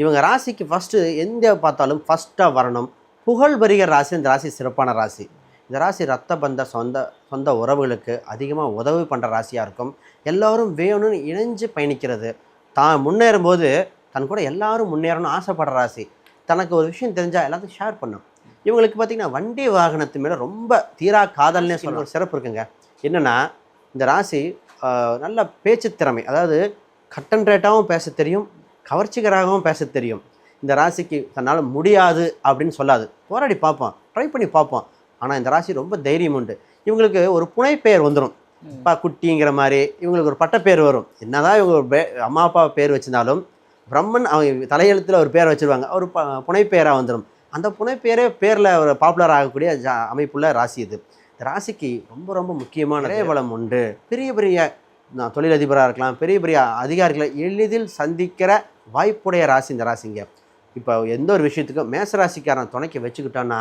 இவங்க ராசிக்கு ஃபஸ்ட்டு எந்த பார்த்தாலும் ஃபஸ்ட்டாக வரணும். புகழ் வருகிற ராசி இந்த ராசி சிறப்பான ராசி. இந்த ராசி ரத்த பந்த சொந்த சொந்த உறவுகளுக்கு அதிகமாக உதவி பண்ணுற ராசியாக இருக்கும். எல்லோரும் வேணும்னு இணைஞ்சு பயணிக்கிறது. தான் முன்னேறும்போது தன் கூட எல்லாரும் முன்னேறணும்னு ஆசைப்படுற ராசி. தனக்கு ஒரு விஷயம் தெரிஞ்சால் எல்லாத்தையும் ஷேர் பண்ணும். இவங்களுக்கு பார்த்திங்கன்னா வண்டி வாகனத்து மேலே ரொம்ப தீரா காதல்னே சொல்ல ஒரு சிறப்பு இருக்குங்க. என்னென்னா இந்த ராசி நல்ல பேச்சு திறமை, அதாவது கட் அண்ட் ரேட்டாகவும் பேச தெரியும், கவர்ச்சிகராகவும் பேச தெரியும். இந்த ராசிக்கு தன்னால் முடியாது அப்படின்னு சொல்லாது. போராடி பார்ப்போம், ட்ரை பண்ணி பார்ப்போம். ஆனால் இந்த ராசி ரொம்ப தைரியம் உண்டு. இவங்களுக்கு ஒரு புனைப்பெயர் வந்துடும். குட்டிங்கிற மாதிரி இவங்களுக்கு ஒரு பட்டப்பேர் வரும். என்னதான் இவங்க அம்மா அப்பா பேர் வச்சிருந்தாலும் பிரம்மன் அவங்க தலையெழுத்தில் ஒரு பேரை வச்சுருவாங்க, ஒரு புனைப்பெயராக வந்துடும். அந்த புனைப்பெயரே பேரில் ஒரு பாப்புலர் ஆகக்கூடிய அமைப்புள்ள ராசி இது. இந்த ராசிக்கு ரொம்ப ரொம்ப முக்கியமான வளம் உண்டு. பெரிய பெரிய தொழிலதிபராக இருக்கலாம், பெரிய பெரிய அதிகாரிகளை எளிதில் சந்திக்கிற வாய்ப்புடைய ராசி இந்த ராசிங்க. இப்போ எந்த ஒரு விஷயத்துக்கும் மேசராசிக்காரன் துணைக்கு வச்சுக்கிட்டோன்னா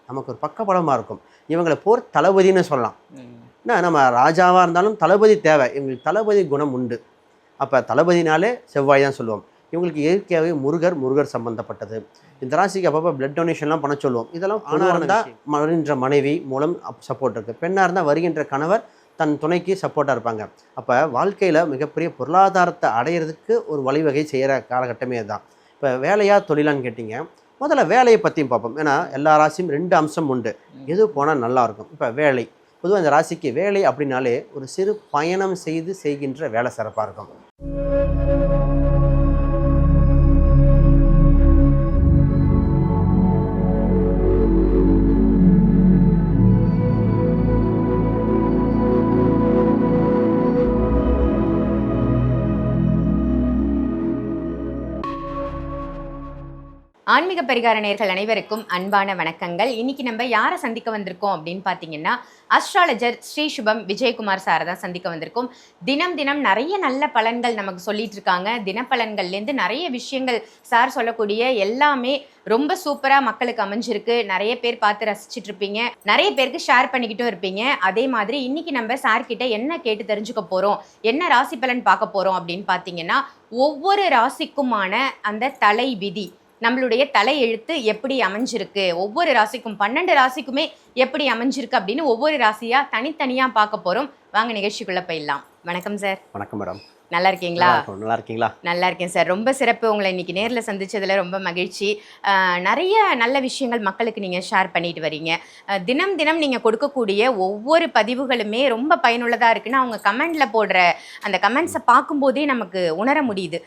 நமக்கு ஒரு பக்கபலமாக இருக்கும். இவங்களை போர் தளபதினு சொல்லலாம். ஏன்னா நம்ம ராஜாவாக இருந்தாலும் தளபதி தேவை. இவங்களுக்கு தளபதி குணம் உண்டு. அப்போ தளபதினாலே செவ்வாய் தான் சொல்லுவோம். இவங்களுக்கு இயற்கையாகவே முருகர் சம்மந்தப்பட்டது. இந்த ராசிக்கு அப்பப்போ பிளட் டொனேஷன்லாம் பண்ண சொல்லுவோம். இதெல்லாம் ஆணாக இருந்தால் வருகின்ற மனைவி மூலம் சப்போர்ட் இருக்குது. பெண்ணாக இருந்தால் வருகின்ற கணவர் தன் துணைக்கு சப்போர்ட்டாக இருப்பாங்க. அப்போ வாழ்க்கையில் மிகப்பெரிய பொருளாதாரத்தை அடையிறதுக்கு ஒரு வழிவகை செய்கிற காலகட்டமே அதுதான். இப்போ வேலையா தொழிலான்னு கேட்டிங்க. முதல்ல வேலையை பற்றியும் பார்ப்போம். ஏன்னா எல்லா ராசியும் 2 அம்சம் உண்டு. எது போனால் நல்லாயிருக்கும். இப்போ வேலை, பொதுவாக இந்த ராசிக்கு வேலை அப்படின்னாலே ஒரு சிறு பயணம் செய்கின்ற வேலை சிறப்பாக இருக்கும். ஆன்மீக பரிகார நேயர்கள் அனைவருக்கும் அன்பான வணக்கங்கள். இன்னைக்கு நம்ம யாரை சந்திக்க வந்திருக்கோம் அப்படின்னு பார்த்தீங்கன்னா, அஸ்ட்ராலஜர் ஸ்ரீ சுபம் விஜயகுமார் சாரை தான் சந்திக்க வந்திருக்கோம். தினம் நிறைய நல்ல பலன்கள் நமக்கு சொல்லிட்டு இருக்காங்க. தினப்பலன்கள்லேருந்து நிறைய விஷயங்கள் சார் சொல்லக்கூடிய எல்லாமே ரொம்ப சூப்பராக மக்களுக்கு அமைஞ்சிருக்கு. நிறைய பேர் பார்த்து ரசிச்சுட்டு இருப்பீங்க, நிறைய பேருக்கு ஷேர் பண்ணிக்கிட்டும் இருப்பீங்க. அதே மாதிரி இன்னைக்கு நம்ம சார்கிட்ட என்ன கேட்டு தெரிஞ்சுக்க போகிறோம், என்ன ராசி பலன் பார்க்க போகிறோம் அப்படின்னு பார்த்தீங்கன்னா, ஒவ்வொரு ராசிக்குமான அந்த தலை விதி, நம்மளுடைய தலை எழுத்து எப்படி அமைஞ்சிருக்கு, ஒவ்வொரு ராசிக்கும் 12 ராசிக்குமே எப்படி அமைஞ்சிருக்கு அப்படின்னு ஒவ்வொரு ராசியா தனித்தனியா பார்க்க போறோம். வாங்க நிகழ்ச்சிக்குள்ள போயிடலாம். வணக்கம் சார். வணக்கம் மேடம். நல்லா இருக்கீங்களா? நல்லா இருக்கீங்களா? நல்லா இருக்கேன் சார். ரொம்ப சிறப்பு. உங்களை இன்னைக்கு நேரில் சந்திச்சதுல ரொம்ப மகிழ்ச்சி. நிறைய நல்ல விஷயங்கள் மக்களுக்கு நீங்கள் ஷேர் பண்ணிட்டு வரீங்க. தினம் நீங்கள் கொடுக்கக்கூடிய ஒவ்வொரு பதிவுகளுமே ரொம்ப பயனுள்ளதாக இருக்குன்னு அவங்க கமெண்டில் போடுற அந்த கமெண்ட்ஸை பார்க்கும்போதே நமக்கு உணர முடியுது.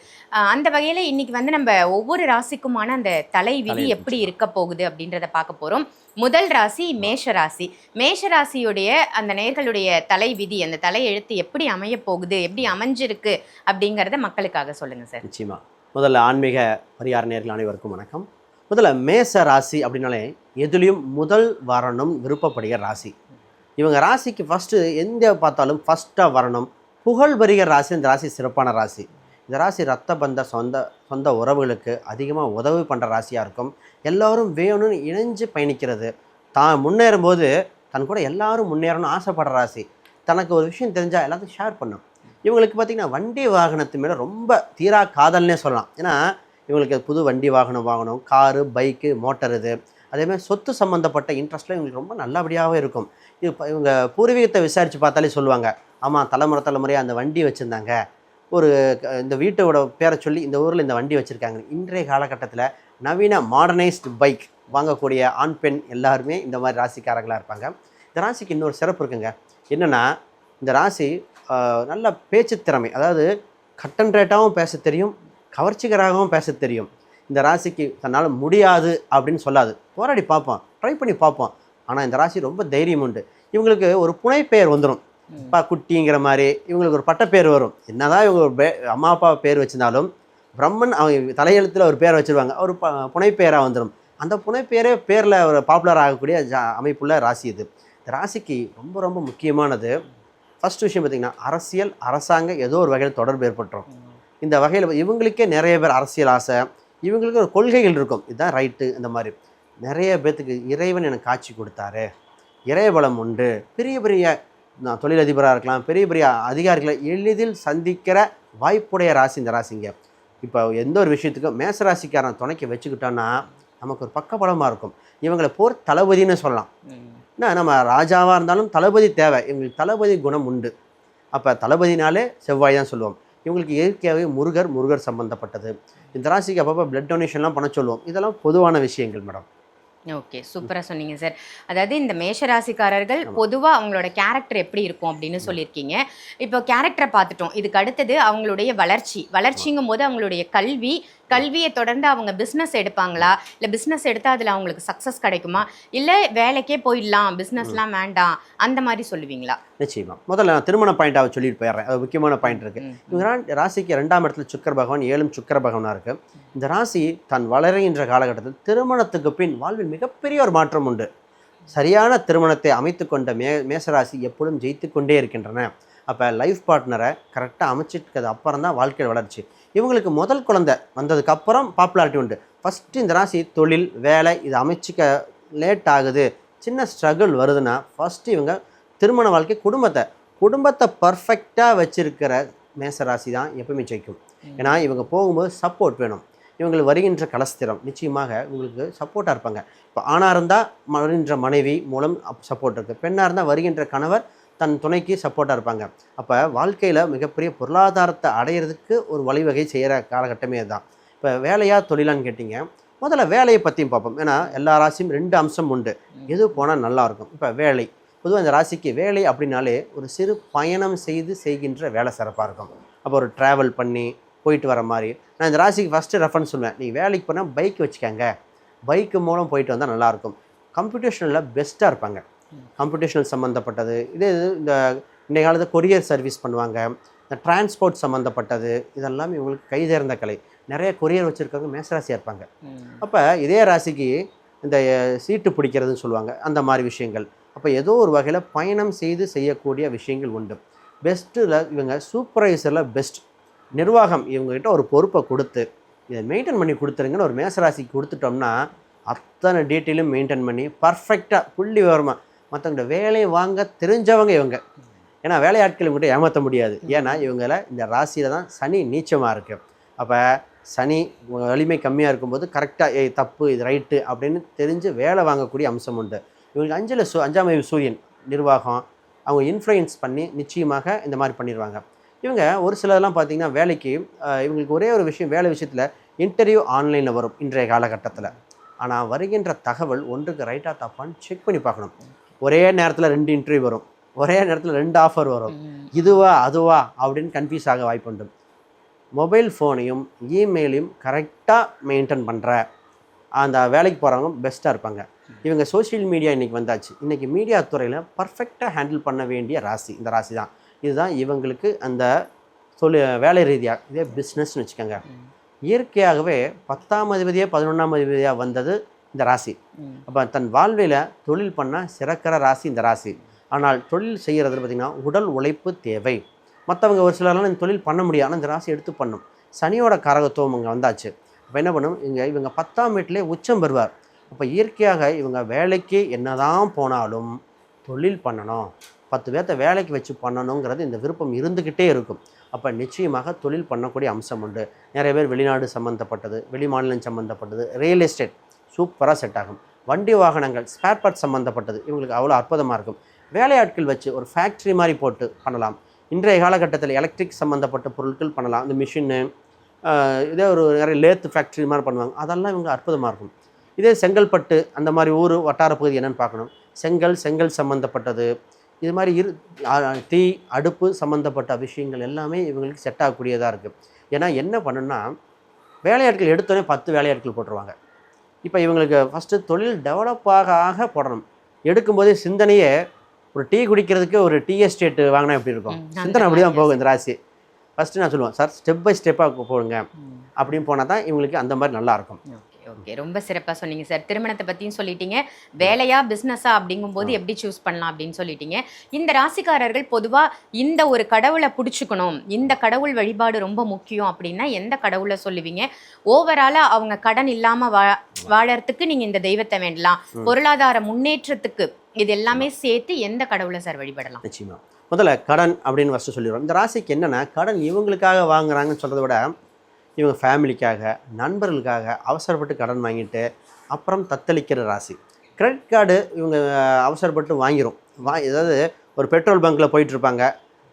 அந்த வகையில் இன்னைக்கு வந்து நம்ம ஒவ்வொரு ராசிக்குமான அந்த தலை விதி எப்படி இருக்க போகுது அப்படின்றத பார்க்க போகிறோம். முதல் ராசி மேஷராசி. மேஷராசியுடைய அந்த நேயர்களுடைய தலை விதி, அந்த தலை எழுத்து எப்படி அமைய போகுது, எப்படி அமைஞ்சிருக்கு அப்படிங்கிறத மக்களுக்காக சொல்லுங்க சார். நிச்சயமா. முதல்ல ஆன்மீக பரிகார நேயர்கள் அனைவருக்கும் வணக்கம். முதல்ல மேச ராசி அப்படின்னாலே எதுலேயும் முதல் வரணும் விருப்பப்படுகிற ராசி. இவங்க ராசிக்கு ஃபஸ்ட்டு எந்த பார்த்தாலும் ஃபஸ்ட்டாக வரணும். புகழ் வருகிற ராசி இந்த ராசி சிறப்பான ராசி. இந்த ராசி ரத்த பந்த சொந்த உறவுகளுக்கு அதிகமாக உதவி பண்ணுற ராசியாக இருக்கும். எல்லோரும் வேணும்னு இணைஞ்சு பயணிக்கிறது. தான் முன்னேறும்போது தன் கூட எல்லாரும் முன்னேறணும்னு ஆசைப்படுற ராசி. தனக்கு ஒரு விஷயம் தெரிஞ்சால் எல்லாத்தையும் ஷேர் பண்ணும். இவங்களுக்கு பார்த்திங்கன்னா வண்டி வாகனத்து மேலே ரொம்ப தீரா காதல்னே சொல்லலாம். ஏன்னா இவங்களுக்கு புது வண்டி வாங்கணும், காரு, பைக்கு, மோட்டர், இது அதேமாதிரி சொத்து சம்மந்தப்பட்ட இன்ட்ரெஸ்ட்டில் இவங்களுக்கு ரொம்ப நல்லபடியாகவே இருக்கும். இது இவங்க பூர்வீகத்தை விசாரித்து பார்த்தாலே சொல்லுவாங்க, ஆமாம் தலைமுறையாக அந்த வண்டி வச்சுருந்தாங்க, ஒரு இந்த வீட்டோட பேரை சொல்லி இந்த ஊரில் இந்த வண்டி வச்சுருக்காங்க. இன்றைய காலகட்டத்தில் நவீன மாடர்னைஸ்டு பைக் வாங்கக்கூடிய ஆண் பெண் எல்லாருமே இந்த மாதிரி ராசிக்காரங்களாக இருப்பாங்க. இந்த ராசிக்கு இன்னொரு சிறப்பு இருக்குங்க. என்னென்னா இந்த ராசி நல்ல பேச்சு திறமை, அதாவது கட் அண்ட் ரேட்டாகவும் பேச தெரியும், கவர்ச்சிகராகவும் பேச தெரியும். இந்த ராசிக்கு தன்னால் முடியாது அப்படின்னு சொல்லாது. போராடி பார்ப்போம், ட்ரை பண்ணி பார்ப்போம். ஆனால் இந்த ராசி ரொம்ப தைரியம் உண்டு. இவங்களுக்கு ஒரு புனைப்பெயர் வந்துடும். குட்டிங்கிற மாதிரி இவங்களுக்கு ஒரு பட்டப்பேர் வரும். என்னதான் இவங்க அம்மா அப்பா பேர் வச்சிருந்தாலும் பிரம்மன் அவங்க தலையெழுத்தில் ஒரு பேரை வச்சுருவாங்க, ஒரு புனைப்பெயராக வந்துடும். அந்த புனைப்பெயரே பேரில் ஒரு பாப்புலர் ஆகக்கூடிய அமைப்புள்ள ராசி இது. இந்த ராசிக்கு ரொம்ப ரொம்ப முக்கியமானது ஃபஸ்ட் விஷயம் பார்த்திங்கன்னா, அரசியல் அரசாங்கம் ஏதோ ஒரு வகையில் தொடர்பு ஏற்பட்டுரும். இந்த வகையில் இவங்களுக்கே நிறைய பேர் அரசியல் ஆசை, இவங்களுக்கு ஒரு கொள்கைகள் இருக்கும், இதுதான் ரைட்டு. இந்த மாதிரி நிறைய பேர்த்துக்கு இறைவன் எனக்கு காட்சி கொடுத்தாரு, இறைபலம் உண்டு. பெரிய பெரிய தொழிலதிபராக இருக்கலாம், பெரிய பெரிய அதிகாரிகளை எளிதில் சந்திக்கிற வாய்ப்புடைய ராசி இந்த ராசிங்க. இப்போ எந்த ஒரு விஷயத்துக்கும் மேசராசிக்காரன் துணைக்கு வச்சுக்கிட்டோன்னா நமக்கு ஒரு பக்கபலமாக இருக்கும். இவங்களை போர் தளபதினு சொல்லலாம். ஏன்னா நம்ம ராஜாவாக இருந்தாலும் தளபதி தேவை. இவங்களுக்கு தளபதி குணம் உண்டு. அப்போ தளபதினாலே செவ்வாய் தான் சொல்லுவோம். இவங்களுக்கு இயற்கையாகவே முருகர் சம்மந்தப்பட்டது. இந்த ராசிக்கு அப்பப்போ பிளட் டொனேஷன்லாம் பண்ண சொல்லுவோம். இதெல்லாம் பொதுவான விஷயங்கள் மேடம். ஓகே, சூப்பரா சொன்னீங்க சார். அதாவது இந்த மேஷராசிக்காரர்கள் பொதுவா அவங்களோட கேரக்டர் எப்படி இருக்கும் அப்படின்னு சொல்லியிருக்கீங்க. இப்போ கேரக்டரை பார்த்துட்டோம். இதுக்கு அடுத்தது அவங்களுடைய வளர்ச்சிங்கும் போது அவங்களுடைய கல்வியை தொடர்ந்து அவங்க பிஸ்னஸ் எடுப்பாங்களா, இல்லை பிஸ்னஸ் எடுத்தால் அதில் அவங்களுக்கு சக்ஸஸ் கிடைக்குமா, இல்லை வேலைக்கே போயிடலாம் பிஸ்னஸ்லாம் வேண்டாம் அந்த மாதிரி சொல்லுவீங்களா? நிச்சயமா. முதல்ல நான் திருமண பாயிண்டாக சொல்லிட்டு போயிடுறேன். அது முக்கியமான பாயிண்ட் இருக்குது. இவங்க ராசிக்கு 2ஆம் இடத்துல சுக்கிர பகவான், 7ம் சுக்கிர பகவானாக இருக்குது. இந்த ராசி தன் வளர்கின்ற காலகட்டத்தில் திருமணத்துக்கு பின் வாழ்வில் மிகப்பெரிய ஒரு மாற்றம் உண்டு. சரியான திருமணத்தை அமைத்து கொண்ட மேசராசி எப்பொழுதும் ஜெயித்து கொண்டே இருக்கின்றன. அப்போ லைஃப் பார்ட்னரை கரெக்டாக அமைச்சிட்டு அப்புறம் தான் வாழ்க்கையில் வளர்ச்சி. இவங்களுக்கு முதல் குழந்தை வந்ததுக்கப்புறம் பாப்புலாரிட்டி உண்டு. ஃபஸ்ட்டு இந்த ராசி தொழில் வேலை இது அமைச்சிக்க லேட் ஆகுது, சின்ன ஸ்ட்ரகிள் வருதுன்னா ஃபஸ்ட்டு இவங்க திருமண வாழ்க்கை குடும்பத்தை பர்ஃபெக்டாக வச்சுருக்கிற மேசராசி தான் எப்பவுமே ஜெயிக்கும். ஏன்னா இவங்க போகும்போது சப்போர்ட் வேணும். இவங்களுக்கு வருகின்ற கலஸ்திரம் நிச்சயமாக இவங்களுக்கு சப்போர்ட்டாக இருப்பாங்க. இப்போ ஆணாக இருந்தால் வருகின்ற மனைவி மூலம் சப்போர்ட் இருக்குது. பெண்ணாக இருந்தால் வருகின்ற கணவர் தன் துணைக்கு சப்போர்ட்டாக இருப்பாங்க. அப்போ வாழ்க்கையில் மிகப்பெரிய பொருளாதாரத்தை அடையிறதுக்கு ஒரு வழிவகை செய்கிற காலகட்டமே அதுதான். இப்போ வேலையாக தொழிலான்னு கேட்டிங்க. முதல்ல வேலையை பற்றியும் பார்ப்போம். ஏன்னா எல்லா ராசியும் 2 அம்சம் உண்டு. எது போனால் நல்லாயிருக்கும். இப்போ வேலை பொதுவாக இந்த ராசிக்கு வேலை அப்படின்னாலே ஒரு சிறு பயணம் செய்கின்ற வேலை சிறப்பாக இருக்கும். அப்போ ஒரு ட்ராவல் பண்ணி போயிட்டு வர மாதிரி. நான் இந்த ராசிக்கு ஃபஸ்ட்டு ரெஃபரன்ஸ் சொல்லுவேன். நீங்கள் வேலைக்கு போனால் பைக் வச்சுக்கோங்க, பைக்கு மூலம் போயிட்டு வந்தால் நல்லாயிருக்கும். கம்ப்யூட்டேஷனில் பெஸ்ட்டாக இருப்பாங்க. கம்ப்யூட்டேஷனல் சம்மந்தப்பட்டது இந்த இன்றைய காலத்தில் கொரியர் சர்வீஸ் பண்ணுவாங்க. இந்த டிரான்ஸ்போர்ட் சம்மந்தப்பட்டது இதெல்லாம் இவங்களுக்கு கைதேர்ந்த கலை. நிறைய கொரியர் வச்சுருக்கவங்க மேசராசியாக இருப்பாங்க. அப்போ இதே ராசிக்கு இந்த சீட்டு பிடிக்கிறதுன்னு சொல்லுவாங்க, அந்த மாதிரி விஷயங்கள். அப்போ ஏதோ ஒரு வகையில் பயணம் செய்யக்கூடிய விஷயங்கள் உண்டு. பெஸ்ட்டில் இவங்க சூப்பர்வைசரில் பெஸ்ட். நிர்வாகம் இவங்ககிட்ட ஒரு பொறுப்பை கொடுத்து இதை மெயின்டைன் பண்ணி கொடுத்துருங்கன்னு ஒரு மேசராசிக்கு கொடுத்துட்டோம்னா அத்தனை டீட்டெயிலும் மெயின்டைன் பண்ணி பர்ஃபெக்டாக புள்ளி விவரமாக மற்றவங்க வேலையை வாங்க தெரிஞ்சவங்க இவங்க. ஏன்னா வேலையாட்கள் இவங்ககிட்ட ஏமாற்ற முடியாது. ஏன்னா இவங்களை இந்த ராசியில் தான் சனி நீச்சமாக இருக்குது. அப்போ சனி வலிமை கம்மியாக இருக்கும்போது கரெக்டாக தப்பு இது ரைட்டு அப்படின்னு தெரிஞ்சு வேலை வாங்கக்கூடிய அம்சம் உண்டு. இவங்களுக்கு 5ஆம் வீடு சூரியன் நிர்வாகம் அவங்க இன்ஃப்ளூயன்ஸ் பண்ணி நிச்சயமாக இந்த மாதிரி பண்ணிடுவாங்க. இவங்க ஒரு சிலதெல்லாம் பார்த்திங்கன்னா வேலைக்கு இவங்களுக்கு ஒரே ஒரு விஷயம், வேலை விஷயத்தில் இன்டர்வியூ ஆன்லைனில் வரும் இன்றைய காலகட்டத்தில். ஆனால் வருகின்ற தகவல் ஒன்றுக்கு ரைட்டாக தப்பான்னு செக் பண்ணி பார்க்கணும். ஒரே நேரத்தில் 2 இன்டர்வியூ வரும், ஒரே நேரத்தில் 2 ஆஃபர் வரும். இதுவா அதுவா அப்படின்னு கன்ஃபியூஸ் ஆக வாய்ப்புண்டு. மொபைல் ஃபோனையும் இமெயிலையும் கரெக்டாக மெயின்டைன் பண்ணுற அந்த வேலைக்கு போகிறவங்க பெஸ்ட்டாக இருப்பாங்க. இவங்க சோஷியல் மீடியா இன்றைக்கி வந்தாச்சு. இன்றைக்கி மீடியா துறையில் பர்ஃபெக்டாக ஹேண்டில் பண்ண வேண்டிய ராசி இந்த ராசி தான். இதுதான் இவங்களுக்கு அந்த வேலை ரீதியாக இதே பிஸ்னஸ்ன்னு வச்சுக்கோங்க. இயற்கையாகவே 10ஆம் அதிபதியாக 11ஆம் அதிபதியாக வந்தது இந்த ராசி. அப்போ தன் வாழ்வில் தொழில் பண்ணால் சிறக்கிற ராசி இந்த ராசி. ஆனால் தொழில் செய்கிறது பார்த்திங்கன்னா உடல் உழைப்பு தேவை. மற்றவங்க ஒரு சிலர்லாம் இந்த தொழில் பண்ண முடியாது, ஆனால் இந்த ராசி எடுத்து பண்ணும். சனியோட காரகத்துவம் இங்கே வந்தாச்சு. அப்போ என்ன பண்ணும், இவங்க 10ஆம் வீட்டிலே உச்சம் பெறுவார். அப்போ இயற்கையாக இவங்க வேலைக்கு என்னதான் போனாலும் தொழில் பண்ணணும், 10 பேர்த்த வேலைக்கு வச்சு பண்ணணுங்கிறது இந்த விருப்பம் இருந்துக்கிட்டே இருக்கும். அப்போ நிச்சயமாக தொழில் பண்ணக்கூடிய அம்சம் உண்டு. நிறைய பேர் வெளிநாடு சம்மந்தப்பட்டது, வெளி மாநிலம் சம்மந்தப்பட்டது, ரியல் எஸ்டேட் சூப்பராக செட் ஆகும். வண்டி வாகனங்கள் ஸ்பேர் பார்ட் சம்மந்தப்பட்டது இவங்களுக்கு அவ்வளோ அற்புதமாக இருக்கும். வேலையாட்கள் வச்சு ஒரு ஃபேக்ட்ரி மாதிரி போட்டு பண்ணலாம். இன்றைய காலகட்டத்தில் எலக்ட்ரிக் சம்மந்தப்பட்ட பொருட்கள் பண்ணலாம். இந்த மிஷின்னு இதே ஒரு நிறைய லேத்து ஃபேக்ட்ரி மாதிரி பண்ணுவாங்க. அதெல்லாம் இவங்க அற்புதமாக இருக்கும். இதே செங்கல்பட்டு அந்த மாதிரி ஊர் வட்டார பகுதி என்னென்னு பார்க்கணும். செங்கல் சம்மந்தப்பட்டது இது மாதிரி தீ அடுப்பு சம்மந்தப்பட்ட விஷயங்கள் எல்லாமே இவங்களுக்கு செட் ஆகக்கூடியதாக இருக்குது. ஏன்னா என்ன பண்ணுன்னா வேலையாட்கள் எடுத்தோடனே 10 வேலையாட்கள் போட்டுருவாங்க. இப்போ இவங்களுக்கு ஃபஸ்ட்டு தொழில் டெவலப் ஆக போடணும். எடுக்கும்போதே சிந்தனையே ஒரு டீ குடிக்கிறதுக்கு ஒரு டீ எஸ்டேட் வாங்கினா எப்படி இருக்கும், சிந்தனை அப்படி தான் போகும் இந்த ராசி. ஃபஸ்ட்டு நான் சொல்லுவேன் சார் ஸ்டெப் பை ஸ்டெப்பாக போடுங்க அப்படின்னு போனால் தான் இவங்களுக்கு அந்த மாதிரி நல்லாயிருக்கும். ஓகே, ரொம்ப சிறப்பாக சொன்னீங்க சார். திருமணத்தை பற்றியும் சொல்லிட்டீங்க, வேலையா பிஸ்னஸா அப்படிங்கும்போது எப்படி சூஸ் பண்ணலாம் அப்படின்னு சொல்லிட்டீங்க. இந்த ராசிக்காரர்கள் பொதுவாக இந்த ஒரு கடவுளை பிடிச்சிக்கணும், இந்த கடவுள் வழிபாடு ரொம்ப முக்கியம் அப்படின்னா எந்த கடவுளை சொல்லுவீங்க? ஓவராலாக அவங்க கடன் இல்லாமல் வாழறதுக்கு நீங்கள் இந்த தெய்வத்தை வேண்டலாம், பொருளாதார முன்னேற்றத்துக்கு இது எல்லாமே சேர்த்து எந்த கடவுளை சார் வழிபடலாம்? நிச்சயமா முதல்ல கடன் அப்படின்னு ஃபஸ்ட்டு சொல்லிடுறோம். இந்த ராசிக்கு என்னென்னா கடன் இவங்களுக்காக வாங்குறாங்கன்னு சொல்கிறத விட இவங்க ஃபேமிலிக்காக, நண்பர்களுக்காக அவசரப்பட்டு கடன் வாங்கிட்டு அப்புறம் தத்தளிக்கிற ராசி. கிரெடிட் கார்டு இவங்க அவசரப்பட்டு வாங்கிரும். ஏதாவது ஒரு பெட்ரோல் பங்க்கில் போயிட்டுருப்பாங்க,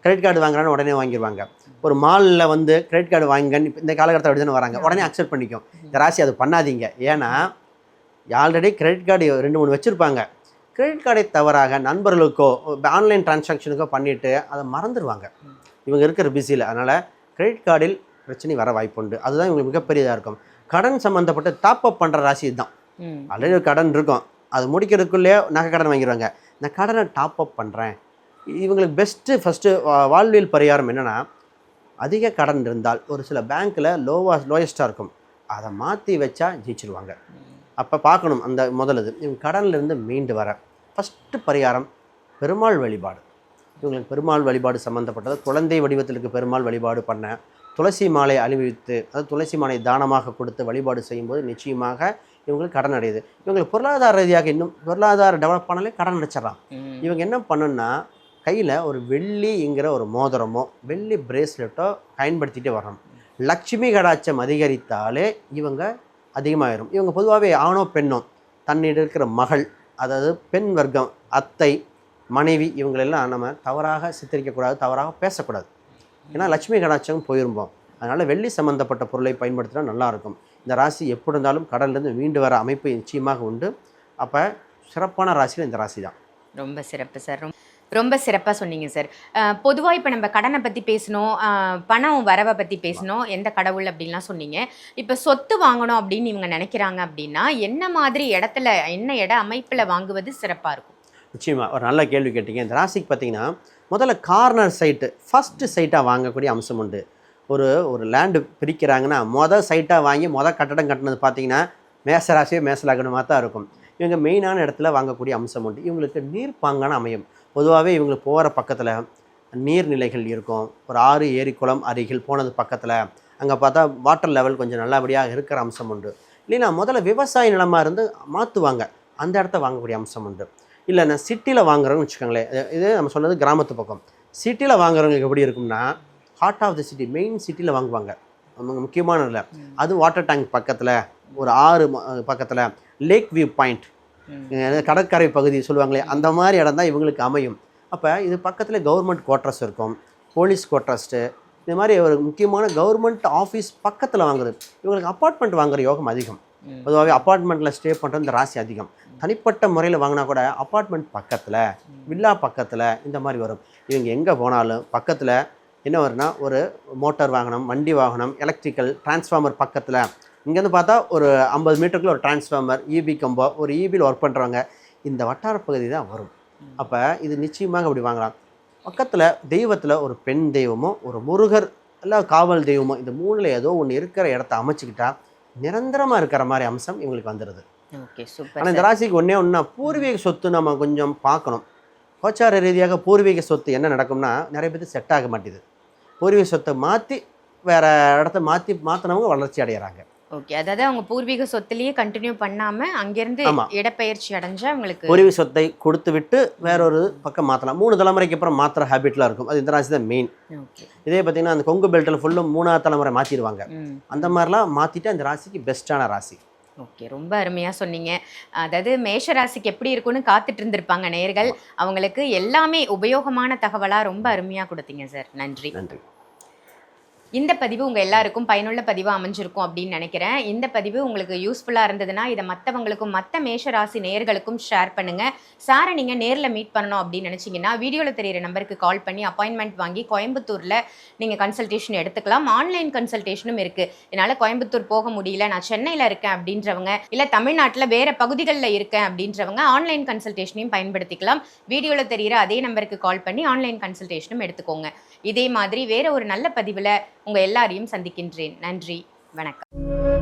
கிரெடிட் கார்டு வாங்குறான்னு உடனே வாங்கிடுவாங்க. ஒரு மாலில் வந்து கிரெடிட் கார்டு வாங்கிங்கன்னு இந்த காலகட்டத்தில் அப்படி தானே வராங்க, உடனே அக்செப்ட் பண்ணிக்கும். இந்த ராசி அது பண்ணாதீங்க. ஏன்னா ஆல்ரெடி கிரெடிட் கார்டு 2-3 வச்சுருப்பாங்க. கிரெடிட் கார்டை தவறாக நண்பர்களுக்கோ ஆன்லைன் டிரான்சாக்ஷனுக்கோ பண்ணிவிட்டு அதை மறந்துடுவாங்க இவங்க இருக்கிற பிஸியில். அதனால் கிரெடிட் கார்டில் பிரச்சனை வர வாய்ப்புண்டு. அதுதான் இவங்களுக்கு மிகப்பெரியதாக இருக்கும். கடன் சம்மந்தப்பட்ட டாப் அப் பண்ணுற ராசி இதுதான். ஆல்ரெடி ஒரு கடன் இருக்கும், அது முடிக்கிறதுக்குள்ளேயே நகை கடன் வாங்கிடுவாங்க. இந்த கடனை டாப் அப் பண்ணுறேன். இவங்களுக்கு ஃபஸ்ட்டு வாழ்வியல் பரிகாரம் என்னென்னா, அதிக கடன் இருந்தால் ஒரு சில பேங்க்கில் லோயஸ்ட்டாக இருக்கும், அதை மாற்றி வச்சா ஜெயிச்சிருவாங்க. அப்போ பார்க்கணும் அந்த முதலது இவங்க கடன்லேருந்து மீண்டு வர ஃபஸ்ட்டு பரிகாரம் பெருமாள் வழிபாடு. இவங்களுக்கு பெருமாள் வழிபாடு சம்மந்தப்பட்டது. குழந்தை வடிவத்தில் இருக்க பெருமாள் வழிபாடு பண்ண, துளசி மாலை அணிவித்து, அதாவது துளசி மாலை தானமாக கொடுத்து வழிபாடு செய்யும்போது நிச்சயமாக இவங்களுக்கு கடன் அடையுது. இவங்களுக்கு பொருளாதார ரீதியாக இன்னும் பொருளாதார டெவலப் பண்ணாலே கடன் அடைச்சிடறான். இவங்க என்ன பண்ணுன்னா, கையில் ஒரு வெள்ளிங்கிற ஒரு மோதிரமோ வெள்ளி பிரேஸ்லெட்டோ பயன்படுத்திகிட்டே வரணும். லட்சுமி கடாட்சம் அதிகரித்தாலே இவங்க அதிகமாகிடும். இவங்க பொதுவாகவே ஆணோ பெண்ணோ தன்னிடம் இருக்கிற மகள், அதாவது பெண் வர்க்கம், அத்தை, மனைவி, இவங்களெல்லாம் நம்ம தவறாக சித்தரிக்கக்கூடாது, தவறாக பேசக்கூடாது. ஏன்னா லட்சுமி கடாட்சம் போயிருப்போம். அதனால் வெள்ளி சம்மந்தப்பட்ட பொருளை பயன்படுத்தினா நல்லாயிருக்கும். இந்த ராசி எப்படி இருந்தாலும் கடல்லேருந்து மீண்டு வர அமைப்பு நிச்சயமாக உண்டு. அப்போ சிறப்பான ராசியில் இந்த ராசி தான். ரொம்ப சிறப்பு சார், ரொம்ப சிறப்பாக சொன்னீங்க சார். பொதுவாக இப்போ நம்ம கடனை பற்றி பேசணும், பணம் வரவை பற்றி பேசணும், எந்த கடவுள் அப்படின்லாம் சொன்னீங்க. இப்போ சொத்து வாங்கணும் அப்படின்னு இவங்க நினைக்கிறாங்க அப்படின்னா என்ன மாதிரி இடத்துல, என்ன இட அமைப்பில் வாங்குவது சிறப்பாக இருக்கும்? நிச்சயமாக ஒரு நல்ல கேள்வி கேட்டீங்க. இந்த ராசிக்கு பார்த்தீங்கன்னா முதல்ல கார்னர் சைட்டு ஃபஸ்ட்டு சைட்டாக வாங்கக்கூடிய அம்சம் உண்டு. ஒரு லேண்டு பிரிக்கிறாங்கன்னா சைட்டாக வாங்கி கட்டடம் கட்டினது பார்த்தீங்கன்னா மேசராசியோ மேசலகனமாக தான் இருக்கும். இவங்க மெயினான இடத்துல வாங்கக்கூடிய அம்சம் உண்டு. இவங்களுக்கு நீர்ப்பாங்கான அமையும். பொதுவாகவே இவங்களுக்கு போகிற பக்கத்தில் நீர்நிலைகள் இருக்கும். ஒரு ஆறு, ஏரி, குளம் அருகில் போனது பக்கத்தில் அங்கே பார்த்தா வாட்டர் லெவல் கொஞ்சம் நல்லபடியாக இருக்கிற அம்சம் உண்டு. இல்லைன்னா முதல்ல விவசாய நிலமாக இருந்து மாற்றுவாங்க, அந்த இடத்த வாங்கக்கூடிய அம்சம் உண்டு. இல்லை நான் சிட்டியில் வாங்குறோன்னு வச்சுக்கோங்களேன், இது நம்ம சொன்னது கிராமத்து பக்கம். சிட்டியில் வாங்குறவங்களுக்கு எப்படி இருக்கும்னா, heart of the city, main சிட்டியில் வாங்குவாங்க. முக்கியமான இல்லை, அது வாட்டர் டேங்க் பக்கத்தில், ஒரு ஆறு பக்கத்தில், லேக் வியூ பாயிண்ட், கடற்கரை பகுதி சொல்லுவாங்களே, அந்த மாதிரி இடம் தான் இவங்களுக்கு அமையும். அப்போ இது பக்கத்தில் கவர்மெண்ட் குவார்ட்டர்ஸ் இருக்கும், போலீஸ் குவார்ட்டர்ஸ்ட்டு, இந்த மாதிரி ஒரு முக்கியமான கவர்மெண்ட் ஆஃபீஸ் பக்கத்தில் வாங்குறது. இவங்களுக்கு அப்பார்ட்மெண்ட் வாங்குகிற யோகம் அதிகம். பொதுவாகவே அப்பார்ட்மெண்ட்டில் ஸ்டே பண்ணுறது இந்த ராசி அதிகம். தனிப்பட்ட முறையில் வாங்கினா கூட அப்பார்ட்மெண்ட் பக்கத்தில், வில்லா பக்கத்தில் இந்த மாதிரி வரும். இவங்க எங்கே போனாலும் பக்கத்தில் என்ன வரும்னா, ஒரு மோட்டார் வாகனம், வண்டி வாகனம், எலக்ட்ரிக்கல் டிரான்ஸ்ஃபார்மர் பக்கத்தில். இங்கேருந்து பார்த்தா ஒரு 50 மீட்டருக்குள்ள ஒரு டிரான்ஸ்ஃபார்மர், இபி கம்போ, ஒரு இபியில் ஒர்க் பண்ணுறவங்க இந்த வட்டார பகுதி தான் வரும். அப்போ இது நிச்சயமாக அப்படி வாங்கலாம். பக்கத்தில் தெய்வத்தில் ஒரு பெண் தெய்வமோ, ஒரு முருகர், இல்லை காவல் தெய்வமோ, இந்த மூணில் ஏதோ ஒன்று இருக்கிற இடத்த அமைச்சிக்கிட்டா நிரந்தரமாக இருக்கிற மாதிரி அம்சம் இவங்களுக்கு வந்துடுது. Okay, super. ஆனால் இந்த ராசிக்கு ஒன்றா பூர்வீக சொத்து நம்ம கொஞ்சம் பார்க்கணும். கோச்சார ரீதியாக பூர்வீக சொத்து என்ன நடக்கும்னா, நிறைய பேருக்கு செட் ஆக மாட்டேது. பூர்வீக சொத்தை மாற்றி வேறு இடத்த மாற்றினவங்க வளர்ச்சி அடைகிறாங்க. ஓகே, அதாவது அவங்க பூர்வீக சொத்துலேயே கண்டினியூ பண்ணாமல் அங்கேருந்து இடப்பெயர்ச்சி அடைஞ்சா அவங்களுக்கு பூர்வீக சொத்தை கொடுத்து விட்டு வேறொரு பக்கம் மாற்றலாம். 3 தலைமுறைக்கு அப்புறம் மாத்திர ஹேபிட்லாம் இருக்கும். அது இந்த ராசி தான் மெயின். இதே பார்த்தீங்கன்னா அந்த கொங்கு பெல்ட்டில் ஃபுல்லும் 3ஆவது தலைமுறை மாற்றிடுவாங்க. அந்த மாதிரிலாம் மாற்றிட்டு அந்த ராசிக்கு பெஸ்ட்டான ராசி. ஓகே, ரொம்ப அருமையாக சொன்னீங்க. அதாவது மேஷ ராசிக்கு எப்படி இருக்குன்னு காத்துட்டு இருந்திருப்பாங்க நேயர்கள். அவங்களுக்கு எல்லாமே உபயோகமான தகவலாக ரொம்ப அருமையாக கொடுத்தீங்க சார். நன்றி. நன்றி. இந்த பதிவு உங்கள் எல்லாருக்கும் பயனுள்ள பதிவாக அமைஞ்சிருக்கும் அப்படின்னு நினைக்கிறேன். இந்த பதிவு உங்களுக்கு யூஸ்ஃபுல்லாக இருந்ததுன்னா இதை மற்றவங்களுக்கும், மற்ற மேஷராசி நேயர்களுக்கும் ஷேர் பண்ணுங்கள். சாரை நீங்கள் நேரில் மீட் பண்ணணும் அப்படின்னு நினச்சிங்கன்னா வீடியோவில் தெரியிற நம்பருக்கு கால் பண்ணி அப்பாயின்மெண்ட் வாங்கி கோயம்புத்தூரில் நீங்கள் கன்சல்டேஷன் எடுத்துக்கலாம். ஆன்லைன் கன்சல்டேஷனும் இருக்குது. என்னால் கோயம்புத்தூர் போக முடியல, நான் சென்னையில் இருக்கேன் அப்படின்றவங்க, இல்லை தமிழ்நாட்டில் வேறு பகுதிகளில் இருக்கேன் அப்படின்றவங்க ஆன்லைன் கன்சல்டேஷனையும் பயன்படுத்திக்கலாம். வீடியோவில் தெரியிற அதே நம்பருக்கு கால் பண்ணி ஆன்லைன் கன்சல்டேஷனும் எடுத்துக்கோங்க. இதே மாதிரி வேறு ஒரு நல்ல பதிவில் உங்கள் எல்லாரையும் சந்திக்கின்றேன். நன்றி, வணக்கம்.